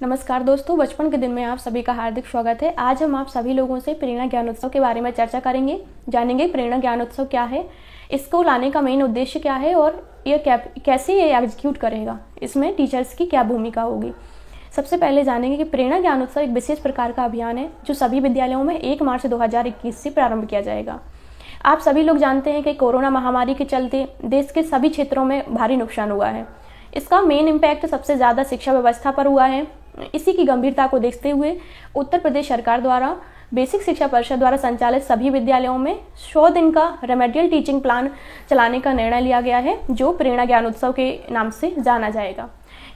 नमस्कार दोस्तों, बचपन के दिन में आप सभी का हार्दिक स्वागत है। आज हम आप सभी लोगों से प्रेरणा ज्ञान उत्सव के बारे में चर्चा करेंगे। जानेंगे प्रेरणा ज्ञान उत्सव क्या है, इसको लाने का मेन उद्देश्य क्या है और ये कैसे ये एग्जीक्यूट करेगा, इसमें टीचर्स की क्या भूमिका होगी। सबसे पहले जानेंगे कि प्रेरणा ज्ञान उत्सव एक विशेष प्रकार का अभियान है जो सभी विद्यालयों में 1 मार्च 2021 से प्रारंभ किया जाएगा। आप सभी लोग जानते हैं कि कोरोना महामारी के चलते देश के सभी क्षेत्रों में भारी नुकसान हुआ है। इसका मेन इम्पैक्ट सबसे ज़्यादा शिक्षा व्यवस्था पर हुआ है। इसी की गंभीरता को देखते हुए उत्तर प्रदेश सरकार द्वारा बेसिक शिक्षा परिषद द्वारा संचालित सभी विद्यालयों में 100 दिन का रेमेडियल टीचिंग प्लान चलाने का निर्णय लिया गया है, जो प्रेरणा ज्ञान उत्सव के नाम से जाना जाएगा।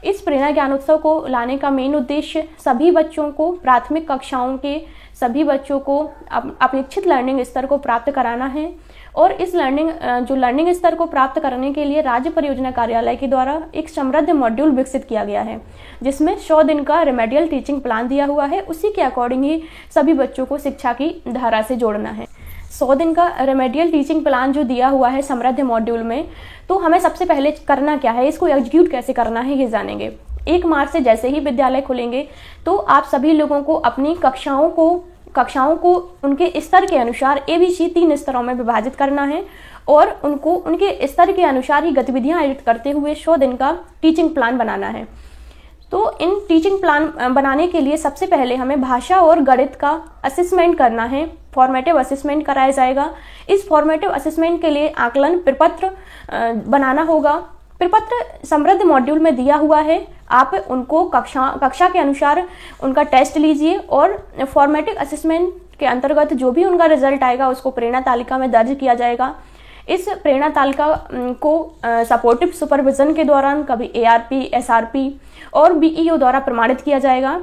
इस प्रेरणा ज्ञान उत्सव को लाने का मेन उद्देश्य सभी बच्चों को, प्राथमिक कक्षाओं के सभी बच्चों को अपेक्षित लर्निंग स्तर को प्राप्त कराना है। और इस लर्निंग स्तर को प्राप्त करने के लिए राज्य परियोजना कार्यालय के द्वारा एक समृद्ध मॉड्यूल विकसित किया गया है, जिसमें 100 दिन का रेमेडियल टीचिंग प्लान दिया हुआ है। उसी के अकॉर्डिंग ही सभी बच्चों को शिक्षा की धारा से जोड़ना है। 100 दिन का रेमेडियल टीचिंग प्लान जो दिया हुआ है समृद्ध मॉड्यूल में, तो हमें सबसे पहले करना क्या है, इसको एग्जीक्यूट कैसे करना है, ये जानेंगे। 1 मार्च से जैसे ही विद्यालय खुलेंगे तो आप सभी लोगों को अपनी कक्षाओं को उनके स्तर के अनुसार ABC 3 स्तरों में विभाजित करना है और उनको उनके स्तर के अनुसार ही गतिविधियां आयोजित करते हुए 100 दिन का टीचिंग प्लान बनाना है। तो इन टीचिंग प्लान बनाने के लिए सबसे पहले हमें भाषा और गणित का असेसमेंट करना है, फॉर्मेटिव असेसमेंट कराया जाएगा। इस फॉर्मेटिव असेसमेंट के लिए आकलन प्रपत्र बनाना होगा। प्रपत्र समृद्ध मॉड्यूल में दिया हुआ है, आप उनको कक्षा के अनुसार उनका टेस्ट लीजिए और फॉर्मेटिव असेसमेंट के अंतर्गत जो भी उनका रिजल्ट आएगा उसको प्रेरणा तालिका में दर्ज किया जाएगा। इस प्रेरणा तालिका को सपोर्टिव सुपरविजन के दौरान कभी ARP, SRP और BEO द्वारा प्रमाणित किया जाएगा।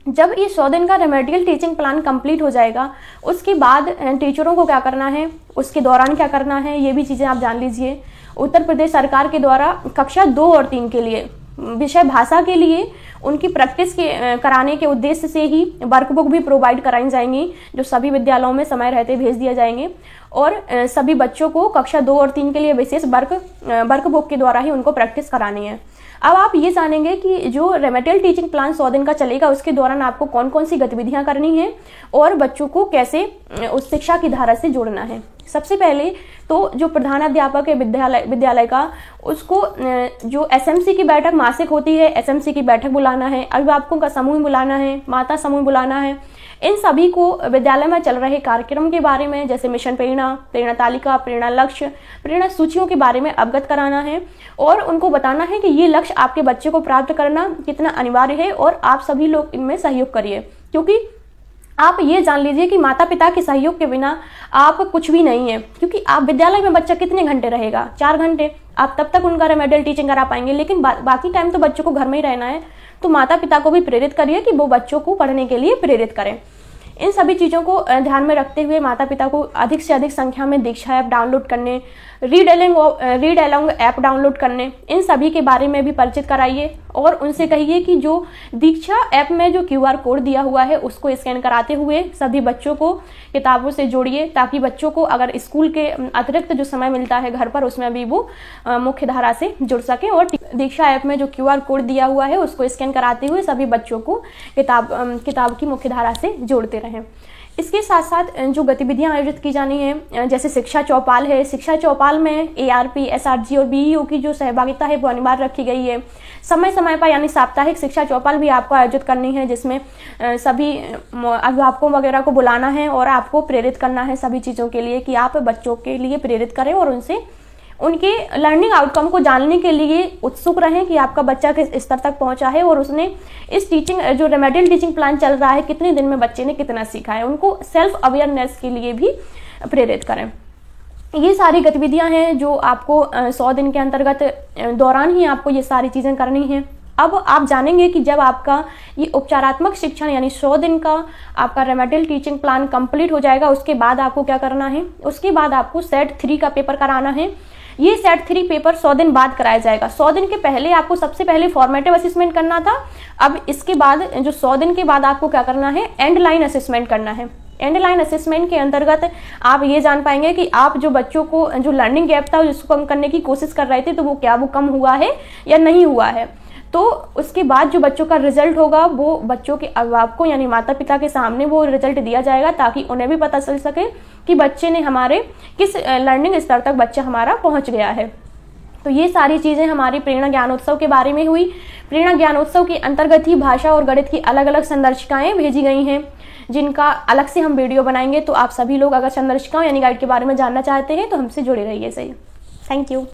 जब ये 100 दिन का रेमेडियल टीचिंग प्लान कंप्लीट हो जाएगा, उसके बाद टीचरों को क्या करना है, उसके दौरान क्या करना है, ये भी चीज़ें आप जान लीजिए। उत्तर प्रदेश सरकार के द्वारा कक्षा 2 और 3 के लिए विषय भाषा के लिए उनकी प्रैक्टिस कराने के उद्देश्य से ही वर्कबुक भी प्रोवाइड कराई जाएंगी, जो सभी विद्यालयों में समय रहते भेज दिया जाएंगे। और सभी बच्चों को कक्षा 2 और 3 के लिए विशेष वर्कबुक के द्वारा ही उनको प्रैक्टिस करानी है। अब आप ये जानेंगे कि जो रेमेडियल टीचिंग प्लान 100 दिन का चलेगा, उसके दौरान आपको कौन कौन सी गतिविधियां करनी है और बच्चों को कैसे उस शिक्षा की धारा से जोड़ना है। सबसे पहले तो जो प्रधानाध्यापक है विद्यालय का, उसको जो SMC की बैठक मासिक होती है, SMC की बैठक बुलाना है, अभिभावकों का समूह बुलाना है, माता समूह बुलाना है। इन सभी को विद्यालय में चल रहे कार्यक्रम के बारे में, जैसे मिशन प्रेरणा तालिका, प्रेरणा लक्ष्य, प्रेरणा सूचियों के बारे में अवगत कराना है और उनको बताना है कि ये लक्ष्य आपके बच्चे को प्राप्त करना कितना अनिवार्य है और आप सभी लोग इनमें सहयोग करिए। क्योंकि आप ये जान लीजिए कि माता पिता के सहयोग के बिना आप कुछ भी नहीं है। क्योंकि आप विद्यालय में बच्चा कितने घंटे रहेगा, 4 घंटे, आप तब तक उनका रेमेडियल टीचिंग करा पाएंगे, लेकिन बाकी टाइम तो बच्चों को घर में ही रहना है। तो माता पिता को भी प्रेरित करिए कि वो बच्चों को पढ़ने के लिए प्रेरित करें। इन सभी चीज़ों को ध्यान में रखते हुए माता पिता को अधिक से अधिक संख्या में दीक्षा ऐप डाउनलोड करने, रीड अलोंग ऐप डाउनलोड करने, इन सभी के बारे में भी परिचित कराइए और उनसे कहिए कि जो दीक्षा ऐप में जो QR कोड दिया हुआ है उसको स्कैन कराते हुए सभी बच्चों को किताबों से जोड़िए, ताकि बच्चों को अगर स्कूल के अतिरिक्त जो समय मिलता है घर पर, उसमें भी वो मुख्य धारा से जुड़ सकें। और दीक्षा ऐप में जो QR कोड दिया हुआ है उसको स्कैन कराते हुए सभी बच्चों को किताब की मुख्य धारा से जोड़ते रहें। इसके साथ साथ जो गतिविधियां आयोजित की जानी है, जैसे शिक्षा चौपाल है, शिक्षा चौपाल में ARP, SRG और BEO की जो सहभागिता है वो अनिवार्य रखी गई है। समय समय पर यानी साप्ताहिक शिक्षा चौपाल भी आपको आयोजित करनी है, जिसमें सभी अभिभावकों वगैरह को बुलाना है और आपको प्रेरित करना है सभी चीज़ों के लिए कि आप बच्चों के लिए प्रेरित करें और उनसे उनके लर्निंग आउटकम को जानने के लिए उत्सुक रहें कि आपका बच्चा किस स्तर तक पहुंचा है और उसने इस जो रेमेडियल टीचिंग प्लान चल रहा है, कितने दिन में बच्चे ने कितना सीखा है। उनको सेल्फ अवेयरनेस के लिए भी प्रेरित करें। ये सारी गतिविधियां हैं जो आपको 100 दिन के अंतर्गत दौरान ही आपको ये सारी चीज़ें करनी हैं। अब आप जानेंगे कि जब आपका ये उपचारात्मक शिक्षण यानी 100 दिन का आपका रेमेडियल टीचिंग प्लान कंप्लीट हो जाएगा, उसके बाद आपको क्या करना है। उसके बाद आपको सेट 3 का पेपर कराना है। ये सेट 3 पेपर 100 दिन बाद कराया जाएगा। 100 दिन के पहले आपको सबसे पहले फॉर्मेटिव असेसमेंट करना था। अब इसके बाद जो 100 दिन के बाद आपको क्या करना है, एंड लाइन असेसमेंट करना है। एंड लाइन असेसमेंट के अंतर्गत आप ये जान पाएंगे कि आप जो बच्चों को जो लर्निंग गैप था उसको कम करने की कोशिश कर रहे थे, तो वो कम हुआ है या नहीं हुआ है। तो उसके बाद जो बच्चों का रिजल्ट होगा वो बच्चों के अभिभावक को यानी माता पिता के सामने वो रिजल्ट दिया जाएगा, ताकि उन्हें भी पता चल सके कि बच्चे ने हमारे किस लर्निंग स्तर तक बच्चा हमारा पहुंच गया है। तो ये सारी चीज़ें हमारी प्रेरणा ज्ञानोत्सव के बारे में हुई। प्रेरणा ज्ञानोत्सव के अंतर्गत ही भाषा और गणित की अलग अलग संदर्शिकाएं भेजी गई हैं, जिनका अलग से हम वीडियो बनाएंगे। तो आप सभी लोग अगर संदर्शिकाओं यानी गाइड के बारे में जानना चाहते हैं तो हमसे जुड़े रहिए। सही, थैंक यू।